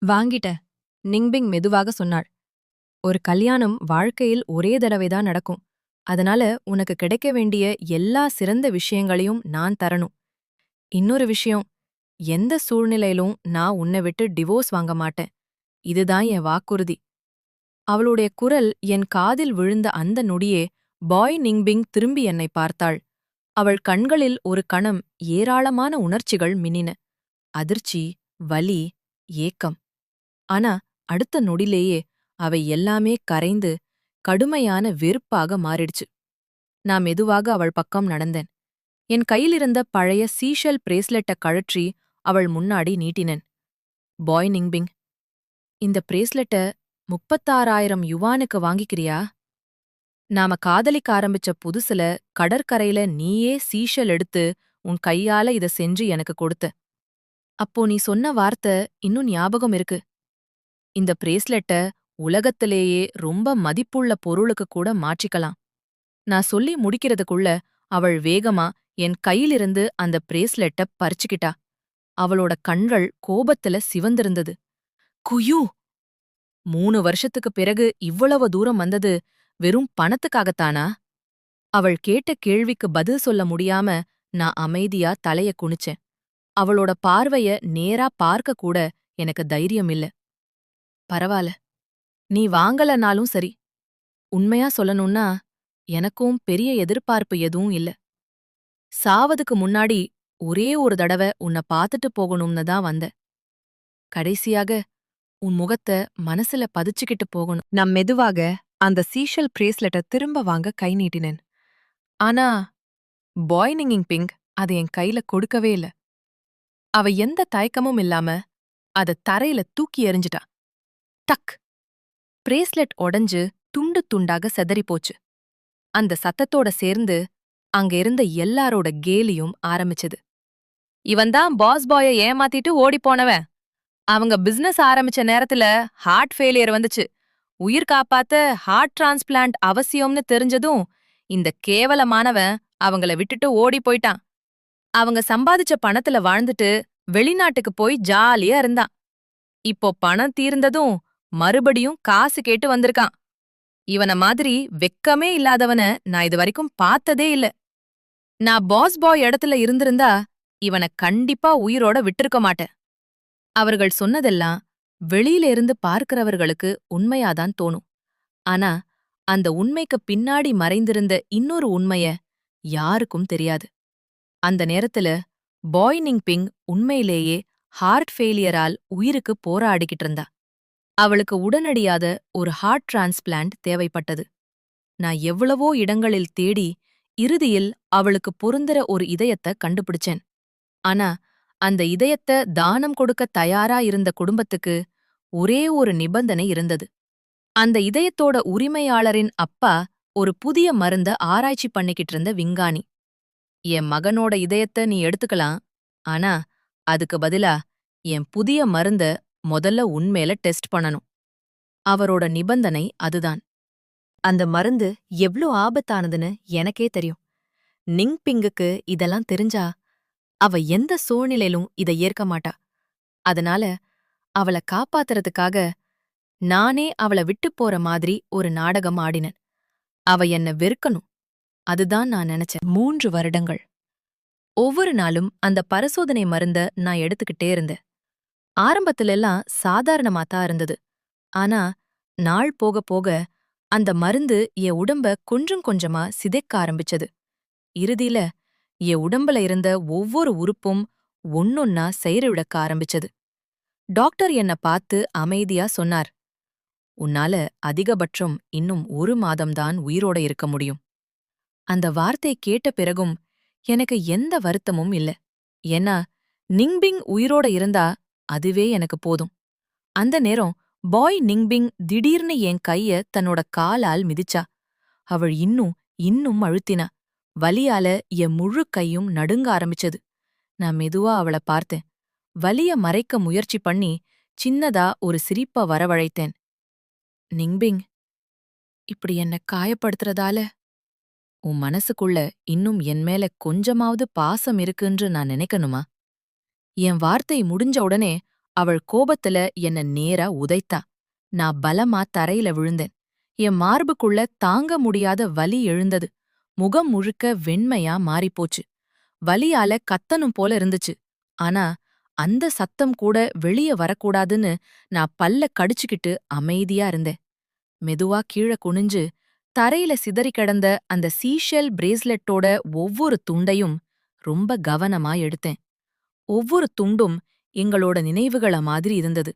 வாங்கிட்டேன். நிங்பிங் மெதுவாக சொன்னாள். ஒரு கல்யாணம் வாழ்க்கையில் ஒரே தடவைதான் நடக்கும். அதனால உனக்கு கிடைக்க வேண்டிய எல்லா சிறந்த விஷயங்களையும் நான் தரணும். இன்னொரு விஷயம், எந்த சூழ்நிலையிலும் நான் உன்னை விட்டு டிவோர்ஸ் வாங்க மாட்டேன். இதுதான் என் வாக்குறுதி. அவளுடைய குரல் என் காதில் விழுந்த அந்த நொடியே பாய் நிங்பிங் திரும்பி என்னை பார்த்தாள். அவள் கண்களில் ஒரு கணம் ஏராளமான உணர்ச்சிகள் மின்னின. அதிர்ச்சி, வலி, ஏக்கம். ஆனா அடுத்த நொடிலேயே அவை எல்லாமே கரைந்து கடுமையான வெறுப்பாக மாறிடுச்சு. நான் மெதுவாக அவள் பக்கம் நடந்தேன். என் கையிலிருந்த பழைய சீஷல் பிரேஸ்லெட்ட கழற்றி அவள் முன்னாடி நீட்டினேன். பாய் நிங்பிங், இந்த பிரேஸ்லெட்ட 36,000 யுவானுக்கு வாங்கிக்கிறியா? நாம காதலிக்க ஆரம்பிச்ச புதுசுல கடற்கரையில நீயே சீஷல் எடுத்து உன் கையால இத செஞ்சு எனக்கு கொடுத்த. அப்போ நீ சொன்ன வார்த்தை இன்னும் ஞாபகம் இருக்கு. இந்த பிரேஸ்லெட்ட உலகத்திலேயே ரொம்ப மதிப்புள்ள பொருளுக்கு கூட மாற்றிக்கலாம். நான் சொல்லி முடிக்கிறதுக்குள்ள அவள் வேகமா என் கையிலிருந்து அந்த பிரேஸ்லெட்ட பறிச்சுக்கிட்டா. அவளோட கண்கள் கோபத்துல சிவந்திருந்தது. குயூ! 3 வருஷத்துக்குப் பிறகு இவ்வளவு தூரம் வந்தது வெறும் பணத்துக்காகத்தானா? அவள் கேட்ட கேள்விக்கு பதில் சொல்ல முடியாம நான் அமைதியா தலைய குனிச்சேன். அவளோட பார்வைய நேரா பார்க்க கூட எனக்கு தைரியம் இல்ல. பரவால, நீ வாங்கலனாலும் சரி. உண்மையா சொல்லணும்னா எனக்கும் பெரிய எதிர்பார்ப்பு எதுவும் இல்ல. சாவதுக்கு முன்னாடி ஒரே ஒரு தடவ உன்னை பார்த்துட்டு போகணும்னு தான் வந்தேன். கடைசியாக உன் முகத்த மனசுல பதிச்சுக்கிட்டு போகணும். நான் மெதுவாக அந்த சீஷல் பிரேஸ்லெட்ட திரும்ப வாங்க கை நீட்டினேன். ஆனா பாய் நிங்கிங் பிங்க் அதை என் கையில கொடுக்கவே இல்ல. அவ எந்த தயக்கமும் இல்லாம அத தரையில தூக்கி எறிஞ்சிட்டா. டக்! பிரேஸ்லெட் உடைஞ்சு துண்டு துண்டாக செதறிப் போச்சு. அந்த சத்தத்தோட சேர்ந்து அங்க இருந்த எல்லாரோட கேலியும் ஆரம்பிச்சது. இவன்தான் பாஸ் பாய ஏமாத்திட்டு ஓடிப்போனவன். அவங்க பிசினஸ் ஆரம்பிச்ச நேரத்துல ஹார்ட் ஃபெயிலியர் வந்துச்சு. உயிர் காப்பாத்த ஹார்ட் டிரான்ஸ்பிளான்ட் அவசியம்னு தெரிஞ்சதும் இந்த கேவலமானவன் அவங்கள விட்டுட்டு ஓடி போயிட்டான். அவங்க சம்பாதிச்ச பணத்துல வாழ்ந்துட்டு வெளிநாட்டுக்கு போய் ஜாலியா இருந்தான். இப்போ பணம் தீர்ந்ததும் மறுபடியும் காசு கேட்டு வந்திருக்கான். இவன மாதிரி வெக்கமே இல்லாதவன நான் இதுவரைக்கும் பார்த்ததே இல்ல. நான் பாஸ் பாய் இடத்துல இருந்திருந்தா இவன கண்டிப்பா உயிரோட விட்டிருக்க மாட்டேன். அவர்கள் சொன்னதெல்லாம் வெளியில இருந்து பார்க்கிறவர்களுக்கு உண்மையாதான் தோணும். ஆனா அந்த உண்மைக்கு பின்னாடி மறைந்திருந்த இன்னொரு உண்மைய யாருக்கும் தெரியாது. அந்த நேரத்துல பாய் நிங்பிங் உண்மையிலேயே ஹார்ட் ஃபெயிலியரால் உயிருக்கு போராடிக்கிட்டு இருந்தா. அவளுக்கு உடனடியாத ஒரு ஹார்ட் டிரான்ஸ்பிளான்ட் தேவைப்பட்டது. நான் எவ்வளவோ இடங்களில் தேடி இறுதியில் அவளுக்கு பொருந்துற ஒரு இதயத்த கண்டுபிடிச்சேன். ஆனா அந்த இதயத்த தானம் கொடுக்க தயாரா இருந்த குடும்பத்துக்கு ஒரே ஒரு நிபந்தனை இருந்தது. அந்த இதயத்தோட உரிமையாளரின் அப்பா ஒரு புதிய மருந்த ஆராய்ச்சி பண்ணிக்கிட்டு இருந்த விஞ்ஞானி. என் மகனோட இதயத்த நீ எடுத்துக்கலாம், ஆனா அதுக்கு பதிலா என் புதிய மருந்த முதல்ல உன்மேல டெஸ்ட் பண்ணணும். அவரோட நிபந்தனை அதுதான். அந்த மருந்து எவ்ளோ ஆபத்தானதுன்னு எனக்கே தெரியும். நிங்பிங்குக்கு இதெல்லாம் தெரிஞ்சா அவ எந்த சூழ்நிலையிலும் இதை ஏற்க மாட்டா. அதனால அவள காப்பாத்துறதுக்காக நானே அவள விட்டுப் போற மாதிரி ஒரு நாடகம் ஆடினேன். அவ என்ன வெறுக்கணும், அதுதான் நான் நினைச்சேன். 3 வருடங்கள். ஒவ்வொரு நாளும் அந்த பரிசோதனை மருந்த நான் எடுத்துக்கிட்டே இருந்தேன். ஆரம்பத்திலெல்லாம் சாதாரணமாத்தான் இருந்தது. ஆனா நாள் போக போக அந்த மருந்து என் உடம்ப கொஞ்சம் கொஞ்சமா சிதைக்க ஆரம்பிச்சது. இறுதியில என் உடம்புல இருந்த ஒவ்வொரு உறுப்பும் ஒன்னொன்னா செயலிழக்க ஆரம்பிச்சது. டாக்டர் என்ன பார்த்து அமைதியா சொன்னார், உன்னால அதிகபட்சம் இன்னும் 1 மாதம்தான் உயிரோட இருக்க முடியும். அந்த வார்த்தை கேட்ட பிறகும் எனக்கு எந்த வருத்தமும் இல்ல. ஏன்னா நிங்பிங் உயிரோட இருந்தா அதுவே எனக்கு போதும். அந்த நேரம் பாய் நிங்பிங் திடீர்னு என் கைய தன்னோட காலால் மிதிச்சா. அவள் இன்னும் இன்னும் அழுத்தினா. வலியால என் முழு கையும் நடுங்க ஆரம்பிச்சது. நான் மெதுவா அவள பார்த்தேன். வலிய மறைக்க முயற்சி பண்ணி சின்னதா ஒரு சிரிப்ப வரவழைத்தேன். நிங்பிங், இப்படி என்ன காயப்படுத்துறதால உன் மனசுக்குள்ள இன்னும் என் மேல கொஞ்சமாவது பாசம் இருக்குன்று நான் நினைக்கணுமா? என் வார்த்தை முடிஞ்ச உடனே அவள் கோபத்துல என்ன நேரா உதைத்தா. நான் பலமா தரையில விழுந்தேன். என் மார்புக்குள்ள தாங்க முடியாத வலி எழுந்தது. முகம் முழுக்க வெண்மையா மாறிப்போச்சு. வலியால கத்தணும் போல இருந்துச்சு. ஆனா அந்த சத்தம் கூட வெளிய வரக்கூடாதுன்னு நான் பல்ல கடிச்சுக்கிட்டு அமைதியா இருந்தேன். மெதுவா கீழ குனிஞ்சு தரையில சிதறி கிடந்த அந்த சீஷெல் பிரேஸ்லெட்டோட ஒவ்வொரு துண்டையும் ரொம்ப கவனமா எடுத்தேன். ஒவ்வொரு துண்டும் எங்களோட நினைவுகள மாதிரி இருந்தது.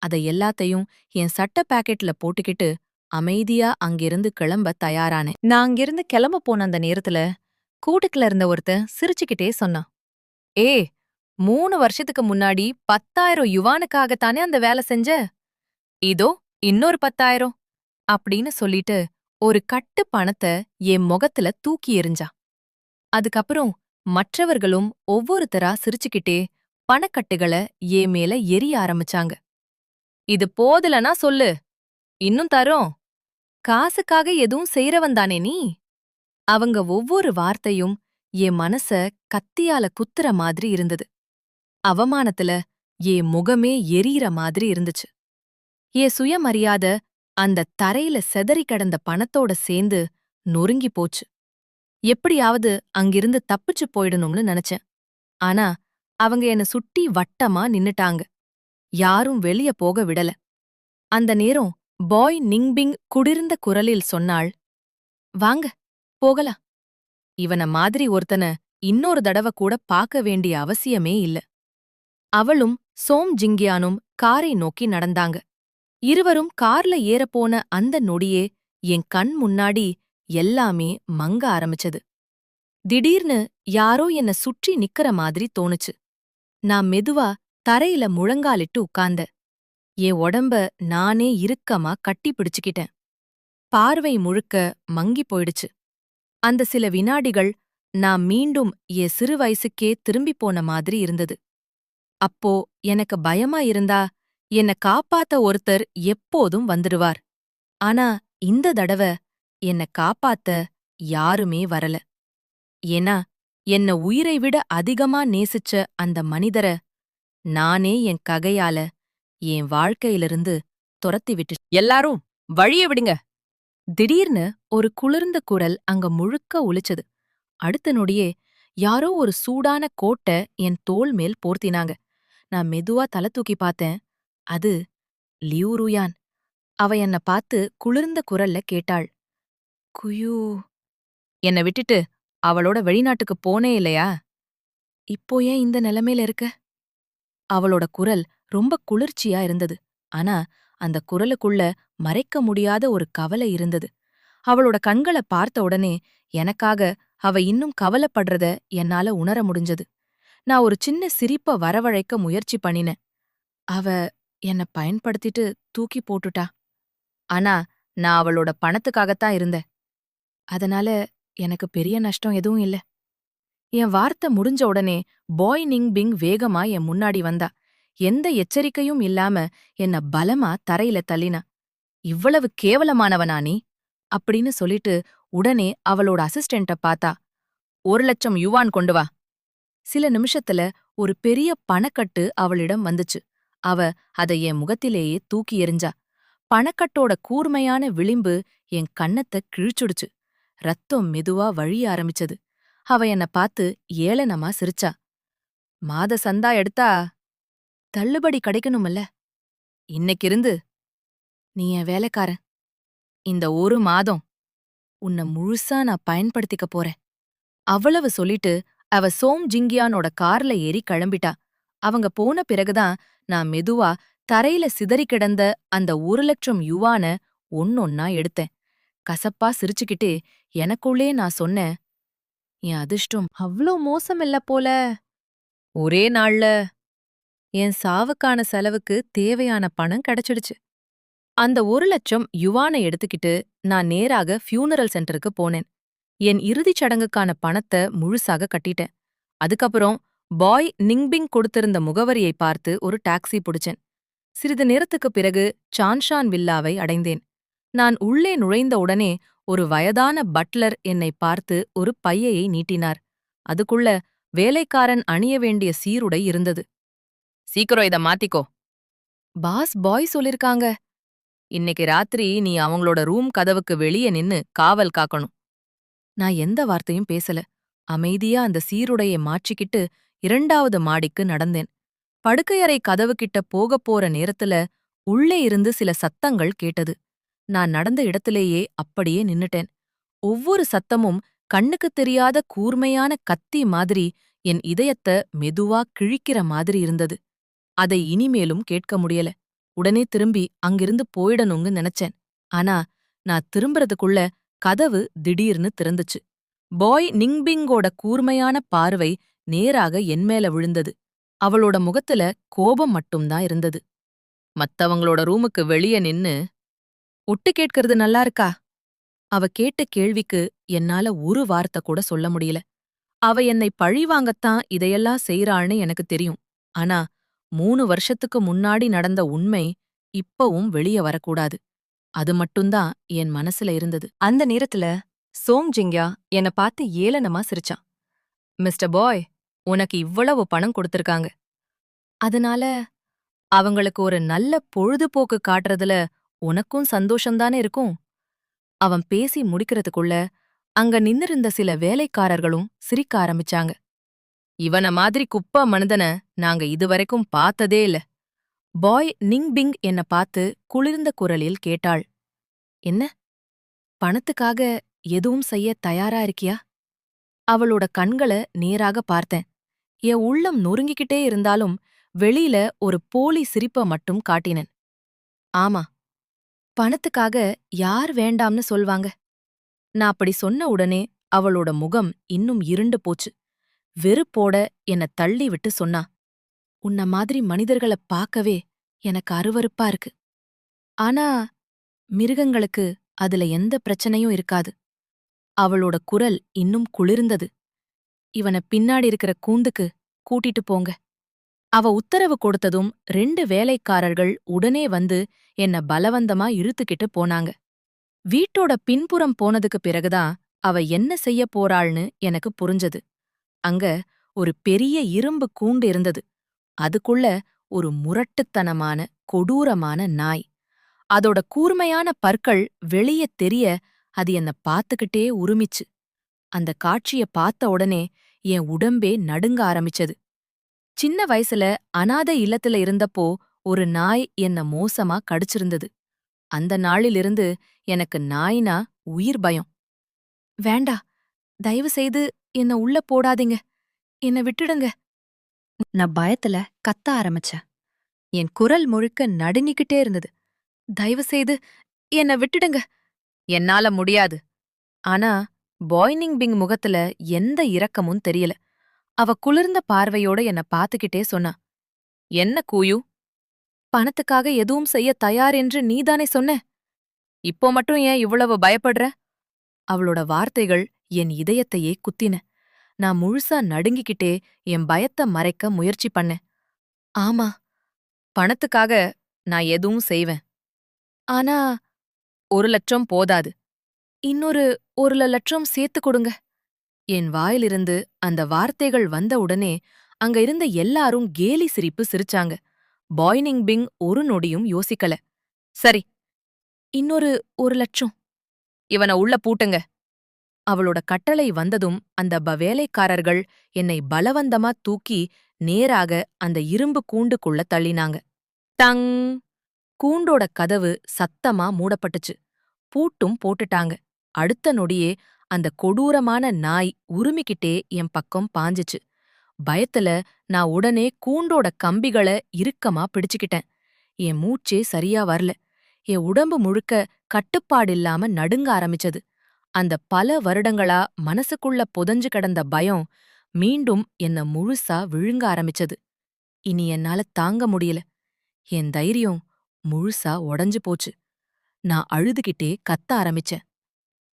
அத எல்லாத்தையும் என் சட்ட பாக்கெட்ல போட்டுக்கிட்டு அமைதியா அங்கிருந்து கிளம்ப தயாரானேன். நான் அங்கிருந்து கிளம்ப போன அந்த நேரத்துல கூட்டுக்குள்ள இருந்த ஒருத்தன் சிரிச்சுக்கிட்டே சொன்னான். ஏ, 3 வருஷத்துக்கு முன்னாடி 10,000 யுவானுக்காகத்தானே அந்த வேலை செஞ்ச? இதோ இன்னொரு 10,000 அப்படின்னு சொல்லிட்டு ஒரு கட்டு பணத்த என் முகத்துல தூக்கி எறிஞ்சான். அதுக்கப்புறம் மற்றவர்களும் ஒவ்வொருத்தரா சிரிச்சுக்கிட்டே பணக்கட்டுகள என் மேல எரிய ஆரம்பிச்சாங்க. இது போதலனா சொல்லு, இன்னும் தரோம். காசுக்காக எதுவும் செய்றவன்தானே நீ? அவங்க ஒவ்வொரு வார்த்தையும் என் மனச கத்தியால குத்துற மாதிரி இருந்தது. அவமானத்துல என் முகமே எரியற மாதிரி இருந்துச்சு. என் சுயமரியாதை அந்த தரையில செதறி கிடந்த பணத்தோட சேர்ந்து நொறுங்கி போச்சு. எப்படியாவது அங்கிருந்து தப்பிச்சு போயிடணும்னு நினைச்சேன். ஆனா அவங்க என்ன சுட்டி வட்டமா நின்னுட்டாங்க. யாரும் வெளிய போக விடல. அந்த நேரம் பாய் நிங்பிங் குளிர்ந்த குரலில் சொன்னாள், வாங்க, போகலாம். இவன மாதிரி ஒருத்தன இன்னொரு தடவ கூட பார்க்க வேண்டிய அவசியமே இல்ல. அவளும் சோம் ஜிங்கியானும் காரை நோக்கி நடந்தாங்க. இருவரும் கார்ல ஏறப்போன அந்த நொடியே என் கண் முன்னாடி எல்லாமே மங்க ஆரம்பிச்சது. திடீர்னு யாரோ என்ன சுற்றி நிக்கிற மாதிரி தோணுச்சு. நான் மெதுவா தரையில முழங்காலிட்டு உட்கார்ந்தேன். என் உடம்ப நானே இறுக்கமா கட்டி பிடிச்சுக்கிட்டேன். பார்வை முழுக்க மங்கி போயிடுச்சு. அந்த சில வினாடிகள் நான் மீண்டும் என் சிறு வயசுக்கே திரும்பிப் போன மாதிரி இருந்தது. அப்போ எனக்கு பயமா இருந்தா என்ன காப்பாத்த ஒருத்தர் எப்போதும் வந்துடுவார். ஆனா இந்த தடவ என்ன காப்பாத்த யாருமே வரல. ஏன்னா என்ன உயிரை விட அதிகமா நேசிச்ச அந்த மனிதர நானே என் ககையால என் வாழ்க்கையிலிருந்து துரத்தி விட்டு. எல்லாரும் வழிய விடுங்க. திடீர்னு ஒரு குளிர்ந்த குரல் அங்க முழுக்க ஒலிச்சது. அடுத்த நொடியே யாரோ ஒரு சூடான கோட்ட என் தோள் மேல் போர்த்தினாங்க. நான் மெதுவா தலை தூக்கி பார்த்தேன். அது லியூ ருயான். அவ என்ன பார்த்து குளிர்ந்த குரல்ல கேட்டாள். குயூ. என்ன விட்டுட்டு அவளோட வெளிநாட்டுக்கு போனே இல்லையா? இப்போ ஏன் இந்த நிலைமையில இருக்க? அவளோட குரல் ரொம்ப குளிர்ச்சியா இருந்தது. ஆனா அந்த குரலுக்குள்ள மறைக்க முடியாத ஒரு கவலை இருந்தது. அவளோட கண்கள பார்த்த உடனே எனக்காக அவ இன்னும் கவலைப்படுறத என்னால உணர முடிஞ்சது. நான் ஒரு சின்ன சிரிப்ப வரவழைக்க முயற்சி பண்ணினேன். அவ என்ன பயன்படுத்திட்டு தூக்கி போட்டுட்டா. ஆனா நான் அவளோட பணத்துக்காகத்தான் இருந்தேன். அதனால எனக்கு பெரிய நஷ்டம் எதுவும் இல்ல. என் வார்த்தை முடிஞ்ச உடனே பாய் நிங்பிங் வேகமா என் முன்னாடி வந்தா. எந்த எச்சரிக்கையும் இல்லாம என்ன பலமா தரையில தள்ளினா. இவ்வளவு கேவலமானவனா நீ? அப்படின்னு சொல்லிட்டு உடனே அவளோட அசிஸ்டண்ட்ட பார்த்தா. 1,00,000 யுவான் கொண்டு வா. சில நிமிஷத்துல ஒரு பெரிய பணக்கட்டு அவளிடம் வந்துச்சு. அவ அதை என் முகத்திலேயே தூக்கி எறிஞ்சா. பணக்கட்டோட கூர்மையான விளிம்பு என் கன்னத்த கிழிச்சுடுச்சு. ரத்தம் மெதுவா வழிய ஆரம்பிச்சது. அவ என்ன பார்த்து ஏளனமா சிரிச்சா. மாத சந்தா எடுத்தா தள்ளுபடி கிடைக்கணுமல்ல. இன்னைக்கிருந்து நீ என் வேலைக்காரன். இந்த ஒரு மாதம் உன்னை முழுசா நான் பயன்படுத்திக்க போறேன். அவ்வளவு சொல்லிட்டு அவ சோம் ஜிங்கியானோட கார்ல ஏறி கிளம்பிட்டா. அவங்க போன பிறகுதான் நான் மெதுவா தரையில சிதறி கிடந்த அந்த 1,00,000 யுவான ஒன்னொன்னா எடுத்தேன். கசப்பா சிரிச்சுக்கிட்டே எனக்குள்ளே நான் சொன்னேன், என் அதிர்ஷ்டம் அவ்ளோ மோசமில்ல போல. ஒரே நாள்ல என் சாவுக்கான செலவுக்கு தேவையான பணம் கிடைச்சிடுச்சு. அந்த 1,00,000 யுவானை எடுத்துக்கிட்டு நான் நேராக ஃபியூனரல் சென்டருக்கு போனேன். என் இறுதிச் சடங்குக்கான பணத்த முழுசாக கட்டிட்டேன். அதுக்கப்புறம் பாய் நிங்பிங் கொடுத்திருந்த முகவரியை பார்த்து ஒரு டாக்ஸி புடிச்சேன். சிறிது நேரத்துக்குப் பிறகு சான்ஷான் வில்லாவை அடைந்தேன். நான் உள்ளே நுழைந்த உடனே ஒரு வயதான பட்லர் என்னை பார்த்து ஒரு பையையை நீட்டினார். அதுக்குள்ள வேலைக்காரன் அணிய வேண்டிய சீருடை இருந்தது. சீக்கிரம் இத மாத்திக்கோ பாஸ் பாய் சொல்லிருக்காங்க. இன்னைக்கு ராத்திரி நீ அவங்களோட ரூம் கதவுக்கு வெளியே நின்னு காவல் காக்கணும். நான் எந்த வார்த்தையும் பேசல. அமைதியா அந்த சீருடையை மாற்றிக்கிட்டு 2வது மாடிக்கு நடந்தேன். படுக்கையறை கதவு கிட்ட போகப் போற நேரத்துல உள்ளே இருந்து சில சத்தங்கள் கேட்டது. நான் நடந்த இடத்திலேயே அப்படியே நின்னுட்டேன். ஒவ்வொரு சத்தமும் கண்ணுக்குத் தெரியாத கூர்மையான கத்தி மாதிரி என் இதயத்த மெதுவா கிழிக்கிற மாதிரி இருந்தது. அதை இனிமேலும் கேட்க முடியல. உடனே திரும்பி அங்கிருந்து போயிடணும்னு நினைச்சேன். ஆனா நான் திரும்புறதுக்குள்ள கதவு திடீர்னு திறந்துச்சு. பாய் நிங்பிங்கோட கூர்மையான பார்வை நேராக என்மேல விழுந்தது. அவளோட முகத்துல கோபம் மட்டும்தான் இருந்தது. மத்தவங்களோட ரூமுக்கு வெளிய நின்னு ஒட்டு கேட்கறது நல்லா இருக்கா? அவ கேட்ட கேள்விக்கு என்னால ஒரு வார்த்தை கூட சொல்ல முடியல. அவ என்னை பழிவாங்கத்தான் இதையெல்லாம் செய்றாள்னு எனக்கு தெரியும். ஆனா 3 வருஷத்துக்கு முன்னாடி நடந்த உண்மை இப்பவும் வெளிய வரக்கூடாது. அது மட்டும்தான் என் மனசுல இருந்தது. அந்த நேரத்துல சோங் ஜிங்யா என்ன பார்த்து ஏளனமா சிரிச்சான். மிஸ்டர் பாய், உனக்கு இவ்வளவு பணம் கொடுத்திருக்காங்க. அதனால அவங்களுக்கு ஒரு நல்ல பொழுதுபோக்கு காட்டுறதுல உனக்கும் சந்தோஷம்தானே இருக்கும். அவன் பேசி முடிக்கிறதுக்குள்ள அங்க நின்னிருந்த சில வேலைக்காரர்களும் சிரிக்க ஆரம்பிச்சாங்க. இவன மாதிரி குப்ப மனிதன நாங்க இதுவரைக்கும் பார்த்ததே இல்ல. பாய் நிங்பிங் என்ன பார்த்து குளிர்ந்த குரலில் கேட்டாள். என்ன? பணத்துக்காக எதுவும் செய்ய தயாரா இருக்கியா? அவளோட கண்கள நேராக பார்த்தேன். என் உள்ளம் நொறுங்கிக்கிட்டே இருந்தாலும் வெளியில ஒரு போலி சிரிப்ப மட்டும் காட்டினேன். ஆமா, பணத்துக்காக யார் வேண்டாம்னு சொல்வாங்க? நான் அப்படி சொன்ன உடனே அவளோட முகம் இன்னும் இருண்டு போச்சு. வெறுப்போட என்ன தள்ளி விட்டு சொன்னா. உன்ன மாதிரி மனிதர்கள பார்க்கவே எனக்கு அருவருப்பா இருக்கு. ஆனா மிருகங்களுக்கு அதுல எந்த பிரச்சனையும் இருக்காது. அவளோட குரல் இன்னும் குளிர்ந்தது. இவன பின்னாடி இருக்கிற கூண்டுக்கு கூட்டிட்டு போங்க. அவ உத்தரவு கொடுத்ததும் 2 வேலைக்காரர்கள் உடனே வந்து என்ன பலவந்தமா இழுத்துக்கிட்டு போனாங்க. வீட்டோட பின்புறம் போனதுக்கு பிறகுதான் அவ என்ன செய்யப் போறாள்னு எனக்கு புரிஞ்சது. அங்க ஒரு பெரிய இரும்பு கூண்டு இருந்தது. அதுக்குள்ள ஒரு முரட்டுத்தனமான கொடூரமான நாய். அதோட கூர்மையான பற்கள் வெளிய தெரிய அது என்ன பார்த்துக்கிட்டே உறுமிச்சு. அந்த காட்சிய பார்த்த உடனே என் உடம்பே நடுங்க ஆரம்பிச்சது. சின்ன வயசுல அனாதை இல்லத்துல இருந்தப்போ ஒரு நாய் என்ன மோசமா கடிச்சிருந்தது. அந்த நாளிலிருந்து எனக்கு நாய்னா உயிர் பயம். வேண்டா, தயவு செய்து என்ன உள்ள போடாதீங்க, என்ன விட்டுடுங்க. நான் பயத்துல கத்த ஆரம்பிச்சேன். என் குரல் முழுக்க நடுங்கிக்கிட்டே இருந்தது. தயவு செய்து என்ன விட்டுடுங்க. என்னால முடியாது. ஆனா பாய்னிங் பிங் முகத்துல எந்த இரக்கமும் தெரியல. அவ குளிர்ந்த பார்வையோட என்ன பார்த்துக்கிட்டே சொன்னா. என்ன கூயு? பணத்துக்காக எதுவும் செய்ய தயார் என்று நீதானே சொன்ன. இப்போ மட்டும் ஏன் இவ்வளவு பயப்படுற? அவளோட வார்த்தைகள் என் இதயத்தையே குத்தின. நான் முழுசா நடுங்கிக்கிட்டே என் பயத்த மறைக்க முயற்சி பண்ணேன். ஆமா, பணத்துக்காக நான் எதுவும் செய்வேன். ஆனா 1,00,000 போதாது. இன்னொரு 1,00,000 சேர்த்து கொடுங்க. என் வாயிலிருந்து அந்த வார்த்தைகள் வந்த உடனே அங்க இருந்த எல்லாரும் கேலி சிரிப்பு சிரிச்சாங்க. பாய்னிங் பிங் ஒரு நொடியும் யோசிக்கல. சரி, இன்னொரு 1,00,000. இவன உள்ள பூட்டுங்க. அவளோட கட்டளை வந்ததும் அந்த வேலைக்காரர்கள் என்னை பலவந்தமா தூக்கி நேராக அந்த இரும்பு கூண்டுக்குள்ள தள்ளினாங்க. டங்! கூண்டோட கதவு சத்தமா மூடப்பட்டுச்சு. பூட்டும் போட்டுட்டாங்க. அடுத்த நொடியே அந்த கொடூரமான நாய் உருமிக்கிட்டே என் பக்கம் பாஞ்சுச்சு. பயத்துல நான் உடனே கூண்டோட கம்பிகள இறுக்கமா பிடிச்சுக்கிட்டேன். என் மூச்சே சரியா வரல. என் உடம்பு முழுக்க கட்டுப்பாடில்லாம நடுங்க ஆரம்பிச்சது. அந்த பல வருடங்களா மனசுக்குள்ள புதைஞ்சு கிடந்த பயம் மீண்டும் என்ன முழுசா விழுங்க ஆரம்பிச்சது. இனி என்னால தாங்க முடியல. என் தைரியம் முழுசா உடைஞ்சு போச்சு. நான் அழுதுகிட்டே கத்த ஆரம்பிச்சேன்.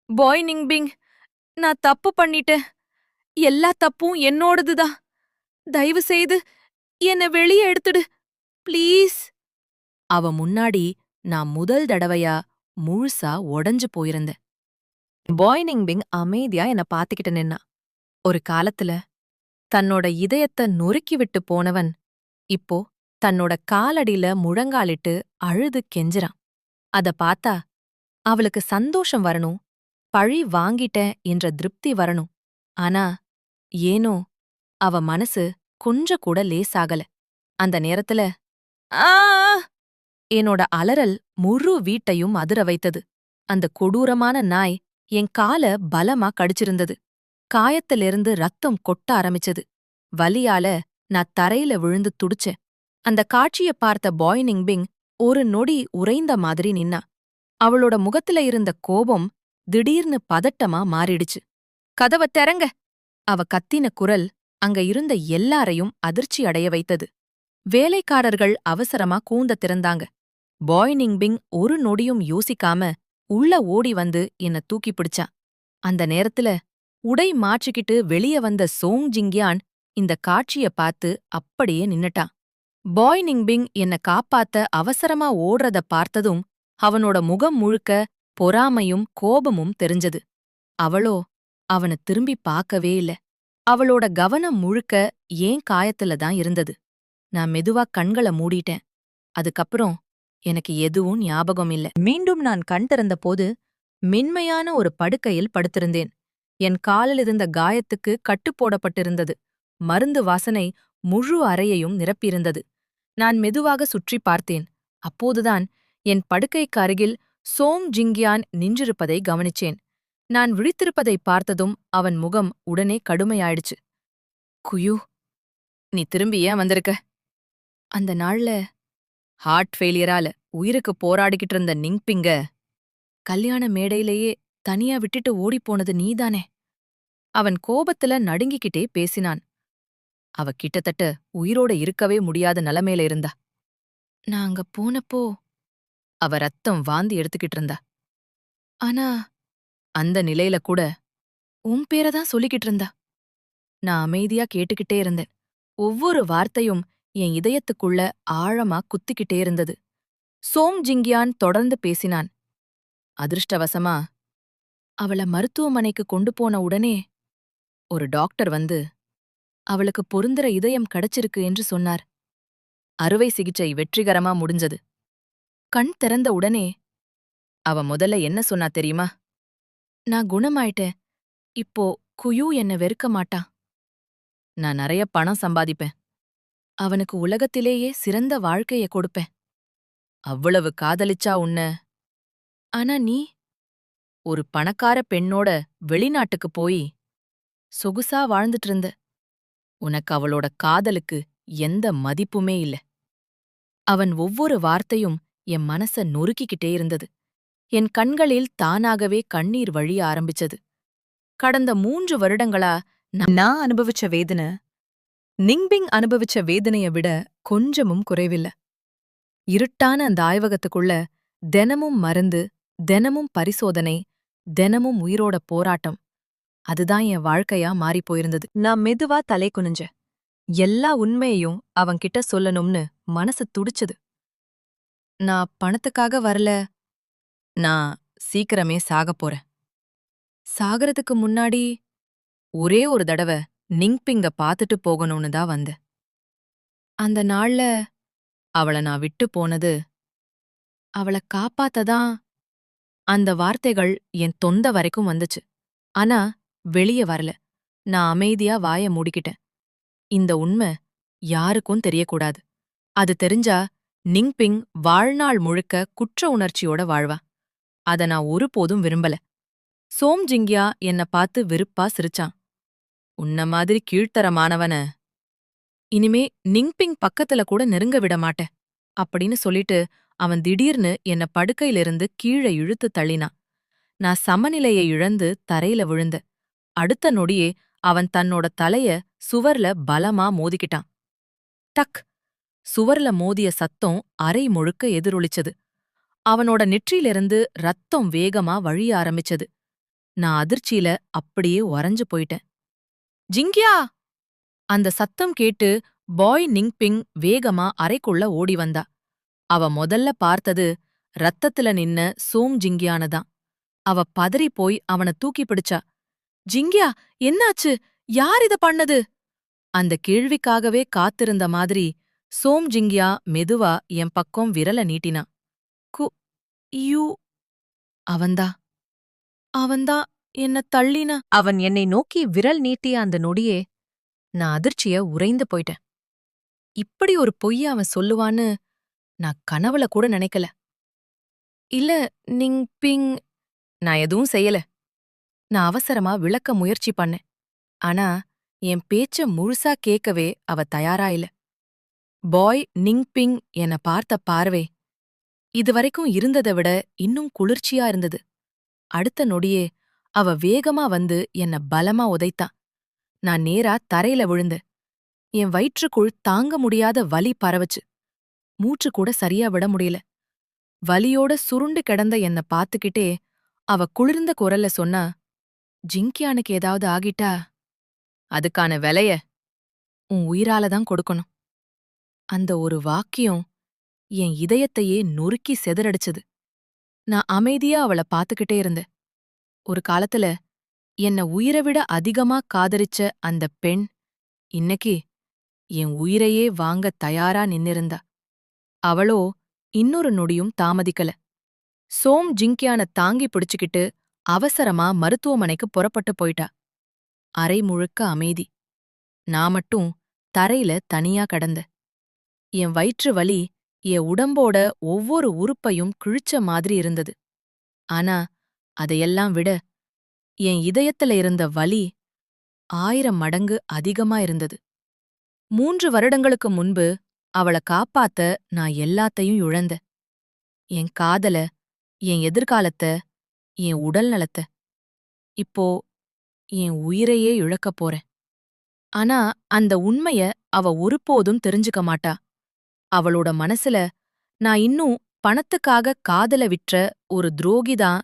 பாய் நிங்பிங், நான் தப்பு பண்ணிட்டேன். எல்லா தப்பும் என்னோடதுதான். தயவு செய்து என்ன வெளியே எடுத்துடு, ப்ளீஸ். அவ முன்னாடி நான் முதல் தடவையா முழுசா உடைஞ்சு போயிருந்தேன். பாய் நிங்பிங் அமைதியா என்ன பாத்துக்கிட்டு நின்னா. ஒரு காலத்துல தன்னோட இதயத்த நொறுக்கி விட்டு போனவன் இப்போ தன்னோட காலடியில முழங்காலிட்டு அழுது கெஞ்சுறான். அத பார்த்தா அவளுக்கு சந்தோஷம் வரணும், பழி வாங்கிட்டேன் என்ற திருப்தி வரணும். ஆனா ஏனோ அவ மனசு கொஞ்சம் கூட லேசாகல. அந்த நேரத்துல ஆ என்னோட அலறல் முழு வீட்டையும் அதிர வைத்தது. அந்த கொடூரமான நாய் என் கால பலமா கடிச்சிருந்தது. காயத்திலிருந்து ரத்தம் கொட்ட ஆரம்பிச்சது. வலியால நான் தரையில விழுந்து துடிச்சேன். அந்த காட்சிய பார்த்த பாய் நிங்பிங் ஒரு நொடி உறைந்த மாதிரி நின்னா. அவளோட முகத்துல இருந்த கோபம் திடீர்னு பதட்டமா மாறிடுச்சு. கதவ தெறங்க! அவ கத்தின குரல் அங்க இருந்த எல்லாரையும் அதிர்ச்சி அடைய வைத்தது. வேலைக்காரர்கள் அவசரமா கூந்த திறந்தாங்க. பாய் நிங்பிங் ஒரு நொடியும் யோசிக்காம உள்ள ஓடி வந்து என்ன தூக்கி பிடிச்சா. அந்த நேரத்துல உடை மாற்றிக்கிட்டு வெளிய வந்த சோங் ஜிங்யான் இந்த காட்சிய பார்த்து அப்படியே நின்னுட்டான். பாய் நிங்பிங் என்ன காப்பாத்த அவசரமா ஓடுறத பார்த்ததும் அவனோட முகம் முழுக்க பொறாமையும் கோபமும் தெரிஞ்சது. அவளோ அவன திரும்பி பார்க்கவே இல்ல. அவளோட கவனம் முழுக்க ஏன் காயத்துல தான் இருந்தது. நான் மெதுவா கண்கள மூடிட்டேன். அதுக்கப்புறம் எனக்கு எதுவும் ஞாபகம் இல்ல. மீண்டும் நான் கண் திறந்தபோது மென்மையான ஒரு படுக்கையில் படுத்திருந்தேன். என் காலில் இருந்த காயத்துக்கு கட்டு போடப்பட்டிருந்தது. மருந்து வாசனை முழு அறையையும் நிரப்பியிருந்தது. நான் மெதுவாக சுற்றி பார்த்தேன். அப்போதுதான் என் படுக்கைக்கு அருகில் சோங் ஜிங்யான் நின்றிருப்பதை கவனிச்சேன். நான் விழித்திருப்பதை பார்த்ததும் அவன் முகம் உடனே கடுமையாயிடுச்சு. குயூ, நீ திரும்பி ஏன் வந்திருக்க? அந்த நாள்ல ஹார்ட் ஃபெயிலியரால உயிருக்கு போராடிக்கிட்டு இருந்த நிங்பிங்க கல்யாண மேடையிலேயே தனியா விட்டுட்டு ஓடிப்போனது நீதானே? அவன் கோபத்துல நடுங்கிக்கிட்டே பேசினான். அவ கிட்டத்தட்ட உயிரோட இருக்கவே முடியாத நிலைமையில இருந்தா. நான் அங்க போனப்போ அவ ரத்தம் வாந்தி எடுத்துக்கிட்டு இருந்தா. ஆனா அந்த நிலையில கூட உன் பேரதான் சொல்லிக்கிட்டு இருந்தா. நான் அமைதியா கேட்டுக்கிட்டே இருந்தேன். ஒவ்வொரு வார்த்தையும் என் இதயத்துக்குள்ள ஆழமா குத்திக்கிட்டே இருந்தது. சோம் ஜிங்யான் தொடர்ந்து பேசினான். அதிர்ஷ்டவசமா அவள மருத்துவமனைக்கு கொண்டு போன உடனே ஒரு டாக்டர் வந்து அவளுக்கு பொருந்துற இதயம் கிடைச்சிருக்கு என்று சொன்னார். அறுவை சிகிச்சை வெற்றிகரமா முடிஞ்சது. கண் திறந்த உடனே அவ முதல்ல என்ன சொன்னா தெரியுமா? நான் குணமாயிட்டேன். இப்போ குயூ என்ன வெறுக்க மாட்டான். நான் நிறைய பணம் சம்பாதிப்பேன். அவனுக்கு உலகத்திலேயே சிறந்த வாழ்க்கைய கொடுப்பேன். அவ்வளவு காதலிச்சா உன்ன. ஆனா நீ ஒரு பணக்கார பெண்ணோட வெளிநாட்டுக்கு போய் சொகுசா வாழ்ந்துட்டு இருந்த. உனக்கு அவளோட காதலுக்கு எந்த மதிப்புமே இல்ல. அவன் ஒவ்வொரு வார்த்தையும் என் மனச நொறுக்கிக்கிட்டே இருந்தது. என் கண்களில் தானாகவே கண்ணீர் வழிய ஆரம்பிச்சது. கடந்த 3 வருடங்களா நான் அனுபவிச்ச வேதனை நிங்பிங் அனுபவிச்ச வேதனைய விட கொஞ்சமும் குறைவில்ல. இருட்டான அந்த ஆய்வகத்துக்குள்ள தினமும் மருந்து, தினமும் பரிசோதனை, தினமும் உயிரோட போராட்டம். அதுதான் என் வாழ்க்கையா மாறிப் போயிருந்தது. நான் மெதுவா தலை குனிஞ்சேன். எல்லா உண்மையையும் அவன்கிட்ட சொல்லணும்னு மனசு துடிச்சது. நான் பணத்துக்காக வரல. நான் சீக்கிரமே சாகப் போறேன். சாகறதுக்கு முன்னாடி ஒரே ஒரு தடவ நிங்பிங்க பாத்துட்டு போகணும்னு தான் வந்தேன். அந்த நாள்ல அவள நான் விட்டு போனது, அவள காப்பாத்ததான். அந்த வார்த்தைகள் என் தொண்ட வரைக்கும் வந்துச்சு. ஆனா வெளிய வரல. நான் அமைதியா வாய மூடிக்கிட்டேன். இந்த உண்மை யாருக்கும் தெரியக்கூடாது. அது தெரிஞ்சா நிங்பிங் வாழ்நாள் முழுக்க குற்ற உணர்ச்சியோட வாழ்வா. அத நான் ஒருபோதும் விரும்பல. சோம் ஜிங்யா என்ன பார்த்து வெறுப்பா சிரிச்சான். உன்ன மாதிரி கீழ்த்தரமானவன இனிமே நிங்பிங் பக்கத்துல கூட நெருங்க விட மாட்டேன் அப்படின்னு சொல்லிட்டு அவன் திடீர்னு என்ன படுக்கையிலிருந்து கீழே இழுத்து தள்ளினான். நான் சமநிலையை இழந்து தரையில விழுந்த. அடுத்த நொடியே அவன் தன்னோட தலைய சுவர்ல பலமா மோதிக்கிட்டான். டக்! சுவர்ல மோதிய சத்தம் அறை முழுக்க எதிரொலிச்சது. அவனோட நெற்றியிலிருந்து ரத்தம் வேகமா வழிய ஆரம்பிச்சது. நான் அதிர்ச்சியில அப்படியே உறைஞ்சு போயிட்டேன். ஜிங்யா! அந்த சத்தம் கேட்டு பாய் நிங்பிங் வேகமா அறைக்குள்ள ஓடி வந்தா. அவ முதல்ல பார்த்தது ரத்தத்துல நின்ன சோங் ஜிங்யானதான். அவ பதறிப் போய் அவன தூக்கி பிடிச்சா. ஜிங்யா, என்னாச்சு? யார் இத பண்ணது? அந்த கேள்விக்காகவே காத்திருந்த மாதிரி சோம் ஜிங்கியா மெதுவா என் பக்கம் விரல நீட்டினா. கு யூ அவன்தா அவன்தா என்ன தள்ளினா. அவன் என்னை நோக்கி விரல் நீட்டிய அந்த நொடியே நான் அதிர்ச்சிய உறைந்து போயிட்டேன். இப்படி ஒரு பொய்ய அவன் சொல்லுவான்னு நான் கனவுல கூட நினைக்கல. இல்ல, நிங் பிங். நான் எதுவும் செய்யல. நான் அவசரமா விளக்க முயற்சி பண்ணேன். ஆனா என் பேச்ச முழுசா கேட்கவே அவ தயாரா இல்ல. பாய் நிங்பிங் என்ன பார்த்த பார்வை இதுவரைக்கும் இருந்ததை விட இன்னும் குளிர்ச்சியா இருந்தது. அடுத்த நொடியே அவ வேகமா வந்து என்ன பலமா உதைத்தா. நான் நேரா தரையில விழுந்தேன். என் வயிற்றுக்குள் தாங்க முடியாத வலி பரவுச்சு. மூச்சு கூட சரியா விட முடியல. வலியோட சுருண்டு கிடந்த என்ன பாத்துக்கிட்டே அவ குளிர்ந்த குரல்ல சொன்னா, ஜிங்கியானுக்கு ஏதாவது ஆகிட்டா அதுக்கான விலைய உன் உயிரால தான் கொடுக்கணும். அந்த ஒரு வாக்கியம் என் இதயத்தையே நொறுக்கி சிதறடிச்சது. நான் அமைதியா அவள பாத்துக்கிட்டே இருந்தேன். ஒரு காலத்துல என்ன உயிரை விட அதிகமா காதலிச்ச அந்த பெண் இன்னைக்கு என் உயிரையே வாங்க தயாரா நின்னிருந்தா. அவளோ இன்னொரு நொடியும் தாமதிக்கல. சோம் ஜிங்கியான தாங்கி பிடிச்சுக்கிட்டு அவசரமா மருத்துவமனைக்கு புறப்பட்டு போயிட்டா. அறை முழுக்க அமைதி. நான் மட்டும் தரையில தனியா கடந்த. என் வயிற்று வலி என் உடம்போட ஒவ்வொரு உறுப்பையும் கிழிச்ச மாதிரி இருந்தது. ஆனா அதையெல்லாம் விட என் இதயத்துல இருந்த வலி 1000 மடங்கு அதிகமா இருந்தது. 3 வருடங்களுக்கு முன்பு அவள காப்பாத்த நான் எல்லாத்தையும் இழந்தேன். என் காதல, என் எதிர்காலத்த, என் உடல் நலத்த. இப்போ என் உயிரையே இழக்கப் போறேன். ஆனா அந்த உண்மைய அவ ஒருபோதும் தெரிஞ்சுக்க மாட்டா. அவளோட மனசுல நான் இன்னும் பணத்துக்காக காதல விற்ற ஒரு துரோகிதான்